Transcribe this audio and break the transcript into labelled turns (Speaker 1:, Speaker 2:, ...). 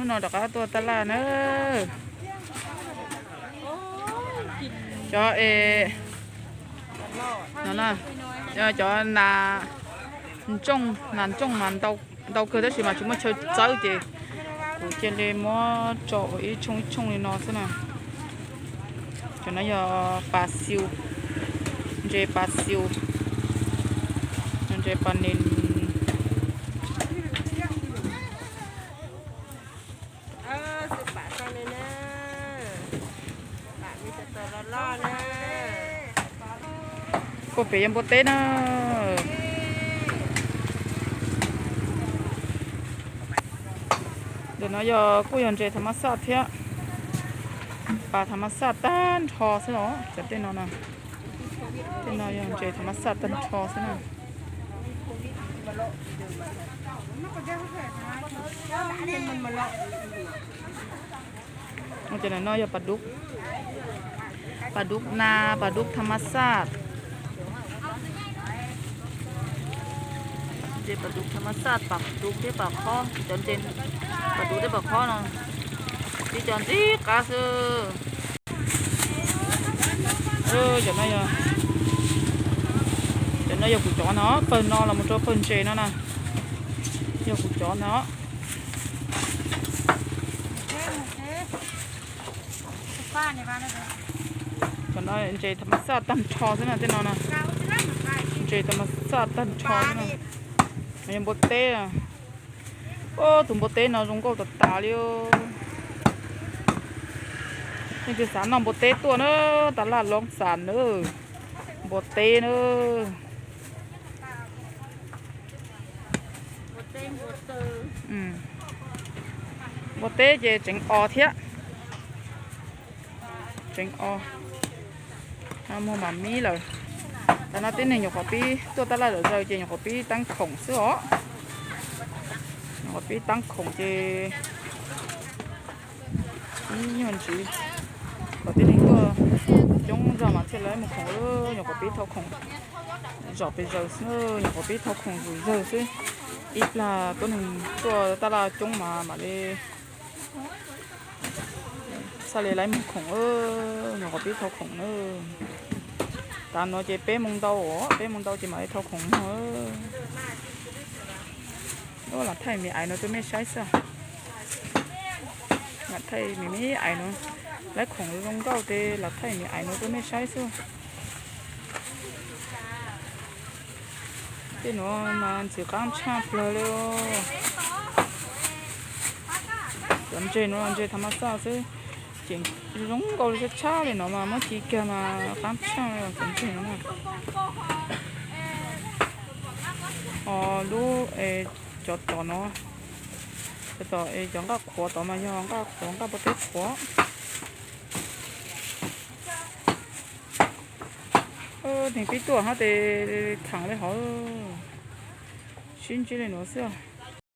Speaker 1: nó nọ đó tua ta là nữa cho nó nè cho là trông màn đâu cơ đó chỉ mà chúng mà chơi chơi thì của trên đây mua cho ý chung thì nó thế nào cho nó giờ bà siêu dê bà siêu dê bà nên cô phải em bột tết nữaเดี๋ยวน้อยกูยันเจธรรมศาสตร์เทียป่าธรรมศาสตร์ต้านทอซะเนาะจะเต้นนอนนะเต้นน้อยยันเจธรรมศาสตร์ต้านทอซะเนาะมันจะน้อยปลาดุกนาปลาดุกธรรมศาสตร์เจปลาดุกธรรมศาสตร์ปลาดุกที่ปลาข้อจนเจนปลาดุกที่ปลาข้อเนาะที่จนที่กาสือจนน้อยกูจอเนาะเปิลนอเรามาตัวเปิลเจนนะกูจอเนาะจนน้อยเจธรรมศาสตร์ตั้งชอซะนะเจนนะเจธรรมศาสตร์ตั้งชอซะนะมันยังบดเต้อะโอ้ถุงบดเต้เนาะจงก็ตัดตาเลี้ยวนี่คือสารน้องบดเต้ตัวเนอะตลาดลองสารเนอะบดเต้เนอะบดเต้จะจังอเทียจังอทำหัวหมามีเลยแต่น่าเต้นเนี่ยอยู่ขอปีตัวตลาดเดี๋ยวเราจะอยู่ขอปีตั้งของเสื้อขอปีตั้งของเจนี่มันจีขอเต้นนี่ก็จงจะมาเที่ยวเลยมันของเลยอยู่ขอปีเท่าของจอบไปเจอเสื้ออยู่ขอปีเท่าของอยู่เจอซิอีกละตัวหนึ่งตัวตลาดจงมาเลยซาเลไลมันของอยู่ขอปีเท่าของตามน้อยเจเป้มงเตาเป้มงเตาจะมาเท่าของแล้วหลังไทยมีไอ้น้อยตัวไม่ใช้ซะหลังไทยมีไอ้น้อยและของลงเก้าเตหลังไทยมีไอ้น้อยตัวไม่ใช้ซะที่น้อยมันจะก้ามช่างเลยจนเจน้อยเจธรรมศาสตร์ซิจริงลงเก้าจะช้าเลยเนาะมาเมื่อกี้แกมาก้ามช่างเลยจริงๆนะลูกจอดเนาะต่อจังก็ขวต่อมาย่องก็ของก็ประเภทขวถึงปีตัวเขาแต่ถังเลยเขาชิ้นเลยเนาะเสีย